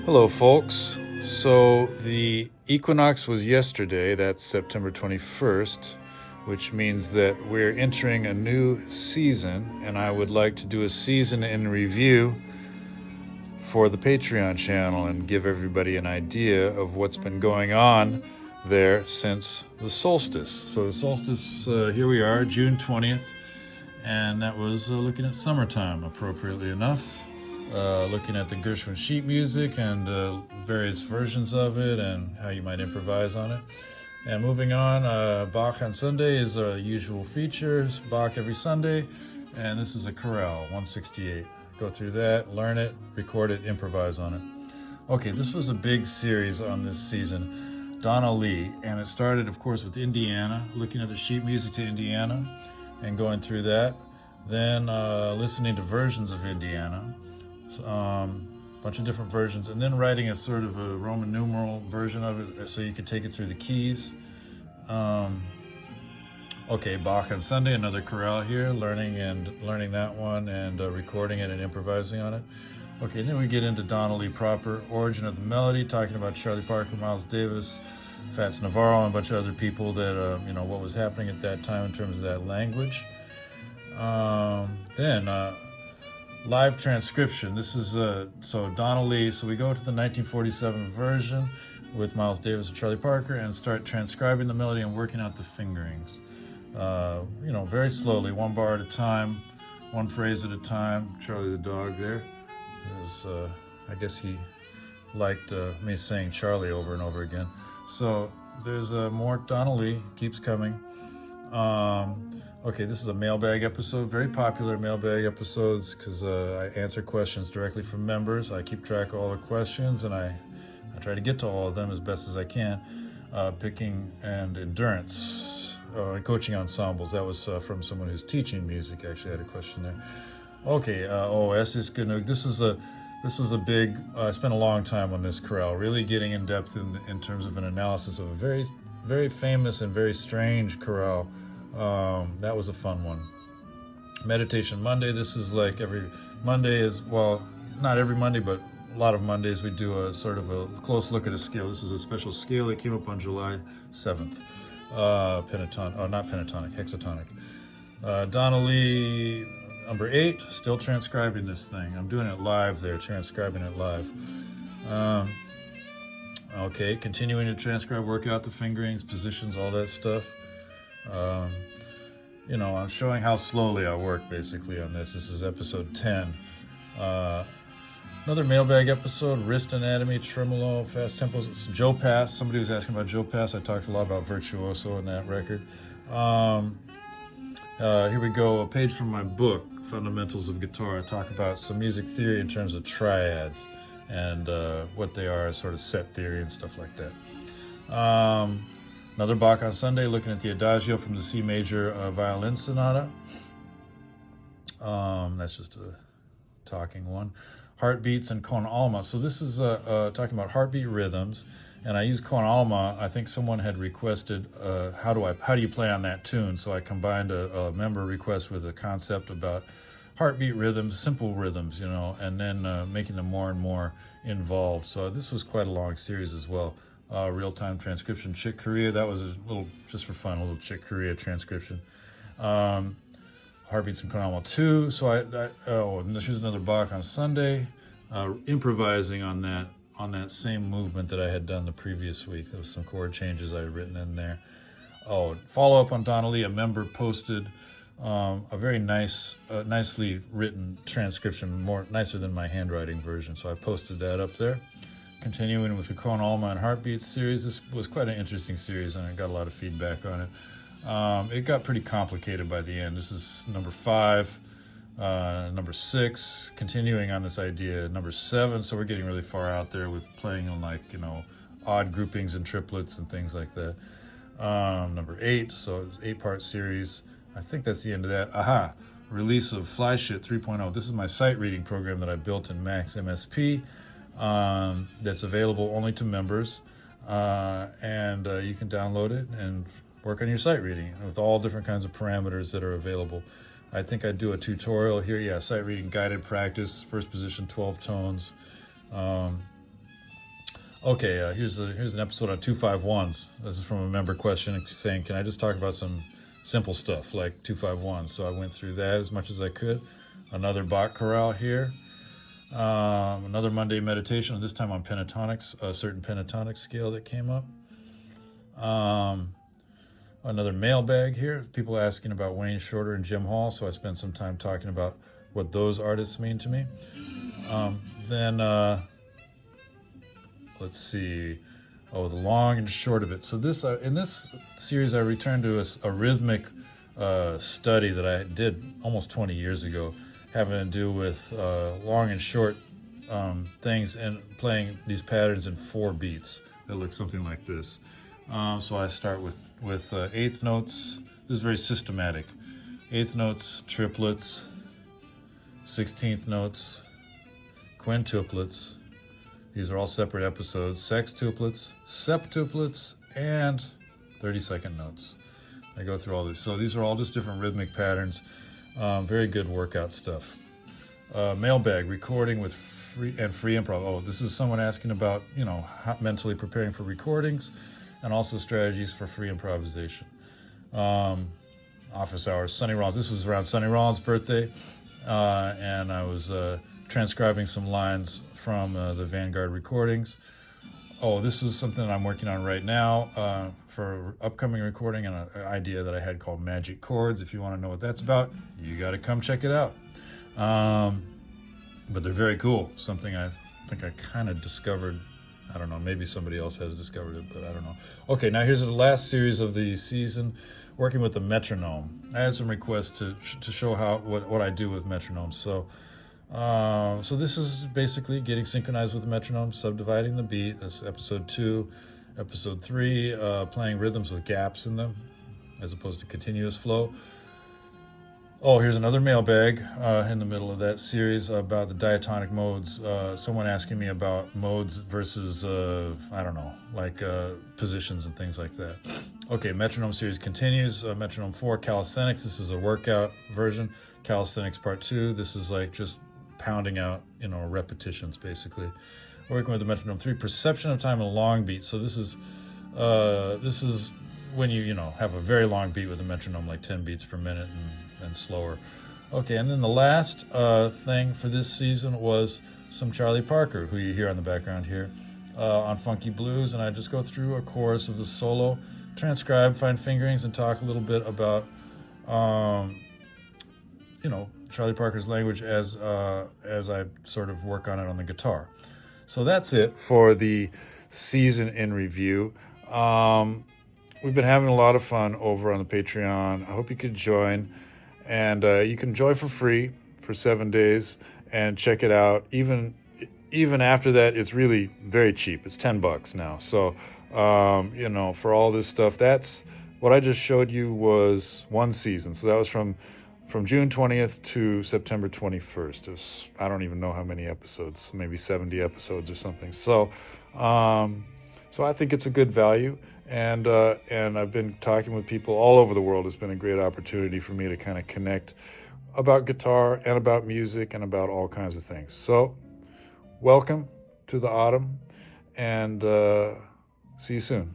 Hello, folks. So the Equinox was yesterday, that's September 21st, which means that we're entering a new season, and I would like to do a season in review for the Patreon channel and give everybody an idea of what's been going on there since the solstice. So the solstice, here we are, June 20th, and that was looking at summertime, appropriately enough. Looking at the Gershwin sheet music and various versions of it and how you might improvise on it. And moving on, Bach on Sunday is a usual feature. Bach every Sunday, and this is a chorale, 168. Go through that, learn it, record it, improvise on it. Okay, this was a big series on this season, Donna Lee, and it started, of course, with Indiana, looking at the sheet music to Indiana and going through that. Then listening to versions of Indiana. Bunch of different versions, and then writing a sort of a Roman numeral version of it so you could take it through the keys. Okay, Bach on Sunday, another chorale here, learning that one and recording it and improvising on it. Okay, and then we get into Donna Lee proper, origin of the melody, talking about Charlie Parker, Miles Davis, Fats Navarro, and a bunch of other people that, what was happening at that time in terms of that language. Then live transcription. This is so Donna Lee. So we go to the 1947 version with Miles Davis and Charlie Parker and start transcribing the melody and working out the fingerings. Very slowly, one bar at a time, one phrase at a time. Charlie the dog there is, I guess he liked me saying Charlie over and over again. So there's more Donna Lee, keeps coming. Okay, this is a mailbag episode, very popular mailbag episodes because I answer questions directly from members. I keep track of all the questions and I try to get to all of them as best as I can. Picking and endurance, coaching ensembles. That was from someone who's teaching music. Actually, I had a question there. Okay, OS is good. This was a big. I spent a long time on this chorale, really getting in depth in terms of an analysis of a very, very famous and very strange chorale. That was a fun one. Meditation Monday. This is like every Monday is, well, not every Monday, but a lot of Mondays we do a sort of a close look at a scale. This was a special scale that came up on July 7th. Hexatonic. Donna Lee, number 8, still transcribing this thing. I'm doing it live there, transcribing it live. Okay, continuing to transcribe, work out the fingerings, positions, all that stuff. I'm showing how slowly I work basically on this. This is episode 10. Another mailbag episode, wrist anatomy, tremolo, fast tempos. It's Joe Pass. Somebody was asking about Joe Pass. I talked a lot about virtuoso in that record. Here we go, a page from my book, Fundamentals of Guitar. I talk about some music theory in terms of triads and what they are, sort of set theory and stuff like that. Another Bach on Sunday, looking at the Adagio from the C major violin sonata. That's just a talking one. Heartbeats and con Alma. So this is talking about heartbeat rhythms, and I use con Alma. I think someone had requested how do you play on that tune? So I combined a member request with a concept about heartbeat rhythms, simple rhythms, and then making them more and more involved. So this was quite a long series as well. Real-time transcription, Chick Corea. That was a little, just for fun, a little Chick Corea transcription. Heartbeats and Con 2. So and here's another Bach on Sunday. Improvising on that same movement that I had done the previous week. There was some chord changes I had written in there. Follow up on Donna Lee. A member posted a very nicely written transcription, more nicer than my handwriting version. So I posted that up there. Continuing with the Con Alma and Heartbeats series. This was quite an interesting series, and I got a lot of feedback on it. It got pretty complicated by the end. This is number 5, number 6, continuing on this idea, number 7. So we're getting really far out there with playing on odd groupings and triplets and things like that. Number 8, so it's 8-part series. I think that's the end of that. Release of Fly Shit 3.0. This is my sight reading program that I built in Max MSP. That's available only to members, and you can download it and work on your sight reading with all different kinds of parameters that are available. I think I do a tutorial here. Yeah, sight reading guided practice, first position, 12 tones. Okay, here's an episode on 251s. This is from a member question saying, can I just talk about some simple stuff like 251s? So I went through that as much as I could. Another Bach chorale here. Another Monday meditation, this time on pentatonics, a certain pentatonic scale that came up. Another mailbag here. People asking about Wayne Shorter and Jim Hall, so I spent some time talking about what those artists mean to me. Then let's see. Oh, the long and short of it. So this in this series, I returned to a rhythmic study that I did almost 20 years ago, having to do with long and short things and playing these patterns in 4 beats that look something like this. So I start with eighth notes. This is very systematic. Eighth notes, triplets, 16th notes, quintuplets. These are all separate episodes. Sextuplets, septuplets, and 32nd notes. I go through all these. So these are all just different rhythmic patterns. Very good workout stuff. Mailbag, recording with free improv. Oh, this is someone asking about, mentally preparing for recordings and also strategies for free improvisation. Office hours, Sonny Rollins. This was around Sonny Rollins' birthday, and I was transcribing some lines from the Vanguard recordings. Oh, this is something that I'm working on right now for upcoming recording, and an idea that I had called Magic Chords. If you want to know what that's about, you got to come check it out. But they're very cool. Something I think I kind of discovered. I don't know, maybe somebody else has discovered it, but I don't know. Okay, now here's the last series of the season, working with the metronome. I had some requests to show what I do with metronomes. So this is basically getting synchronized with the metronome, subdividing the beat. That's episode 2. Episode 3, playing rhythms with gaps in them, as opposed to continuous flow. Oh, here's another mailbag in the middle of that series about the diatonic modes. Someone asking me about modes versus, positions and things like that. Okay, metronome series continues. Metronome 4, calisthenics. This is a workout version. Calisthenics part 2. This is like just pounding out, repetitions basically. Working with the metronome 3, perception of time and long beat. So this is when you have a very long beat with a metronome, like 10 beats per minute and slower. Okay, and then the last thing for this season was some Charlie Parker, who you hear on the background here, on Funky Blues, and I just go through a chorus of the solo, transcribe, find fingerings, and talk a little bit about Charlie Parker's language as I sort of work on it on the guitar. So that's it for the season in review. We've been having a lot of fun over on the Patreon. I hope you could join. And you can join for free for 7 days and check it out. Even after that, it's really very cheap. It's $10 now. So, for all this stuff, that's what I just showed you was one season. So that was from June 20th to September 21st. I don't even know how many episodes, maybe 70 episodes or something. So I think it's a good value. And I've been talking with people all over the world. It's been a great opportunity for me to kind of connect about guitar and about music and about all kinds of things. So welcome to the autumn, and see you soon.